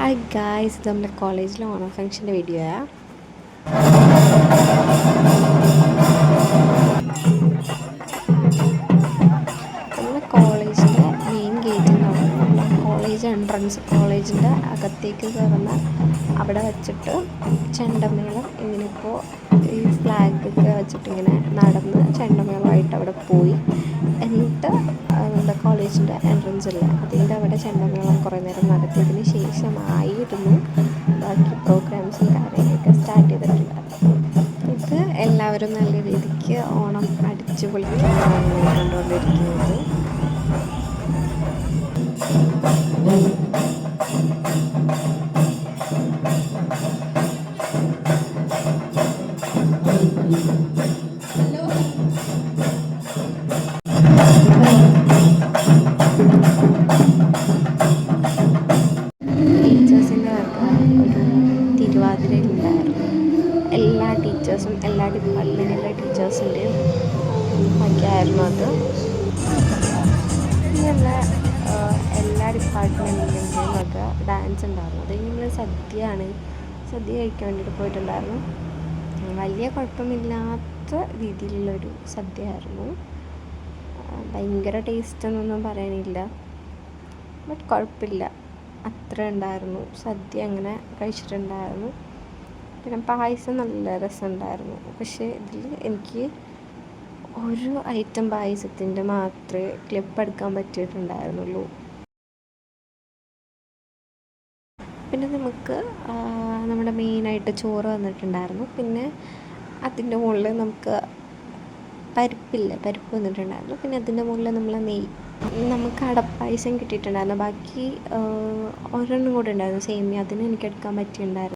Hi guys, ഇത് നമ്മുടെ കോളേജിലെ ഓണം ഫംഗ്ഷൻ്റെ വീഡിയോയാണ്. നമ്മുടെ കോളേജിൻ്റെ മെയിൻ ഗേറ്റിൽ നിന്നാണ് നമ്മുടെ കോളേജ് എൻട്രൻസ്. കോളേജിൻ്റെ അകത്തേക്ക് കയറുന്ന അവിടെ വെച്ചിട്ട് ചെണ്ടമേളം ഇങ്ങനെ ഇപ്പോൾ ഈ ഫ്ലാഗൊക്കെ വെച്ചിട്ട് ഇങ്ങനെ നടന്ന് ചെണ്ടമേളമായിട്ട് അവിടെ പോയി. എന്നിട്ട് നമ്മുടെ കോളേജിൻ്റെ എൻട്രൻസ് ഇല്ല, അതിൻ്റെ അവിടെ ചെണ്ടമേളം കുറേ നേരം നടത്തിയതിന് ശേഷമായിരുന്നു ബാക്കി പ്രോഗ്രാംസും കാര്യങ്ങളൊക്കെ സ്റ്റാർട്ട് ചെയ്തിട്ടുണ്ടായിരുന്നു. ഇത് എല്ലാവരും നല്ല രീതിക്ക് ഓണം അടിച്ചു പൊളിക്കുന്നതാണ് കണ്ടുകൊണ്ടിരിക്കുന്നത്. ടീച്ചേഴ്സിൻ്റെ ഒരു തിരുവാതിരയിലുണ്ടായിരുന്നു. എല്ലാ ടീച്ചേഴ്സും എല്ലാ ഡിപ്പാർട്ട്മെൻറ്റിലെ ടീച്ചേഴ്സിൻ്റെയും ഒക്കെയായിരുന്നു അത്. നമ്മളെ എല്ലാ ഡിപ്പാർട്ട്മെൻറ്റിൻ്റെയും ഒക്കെ ഡാൻസ് ഉണ്ടായിരുന്നു. അത് നമ്മൾ സദ്യ കഴിക്കാൻ വേണ്ടിയിട്ട് പോയിട്ടുണ്ടായിരുന്നു. വലിയ കുഴപ്പമില്ലാത്ത രീതിയിലുള്ളൊരു സദ്യയായിരുന്നു. ഭയങ്കര ടേസ്റ്റ് എന്നൊന്നും പറയാനില്ല, ബട്ട് കുഴപ്പമില്ല, അത്ര ഉണ്ടായിരുന്നു. സദ്യ അങ്ങനെ കഴിച്ചിട്ടുണ്ടായിരുന്നു. പിന്നെ പായസം നല്ല രസമുണ്ടായിരുന്നു. പക്ഷേ ഇതിൽ എനിക്ക് ഒരു ഐറ്റം പായസത്തിൻ്റെ മാത്രമേ ക്ലിപ്പ് എടുക്കാൻ പറ്റിയിട്ടുണ്ടായിരുന്നുള്ളൂ. പിന്നെ നമുക്ക് നമ്മുടെ മെയിനായിട്ട് ചോറ് വന്നിട്ടുണ്ടായിരുന്നു. പിന്നെ അതിൻ്റെ മുകളിൽ നമുക്ക് പരിപ്പ് വന്നിട്ടുണ്ടായിരുന്നു. പിന്നെ അതിൻ്റെ മുകളിൽ നമ്മൾ നമുക്ക് അടപ്പായസം കിട്ടിയിട്ടുണ്ടായിരുന്നു. ബാക്കി ഒരെണ്ണം കൂടെ ഉണ്ടായിരുന്നു, സേമിയ. അതിന് എനിക്ക് എടുക്കാൻ പറ്റിയിട്ടുണ്ടായിരുന്നു.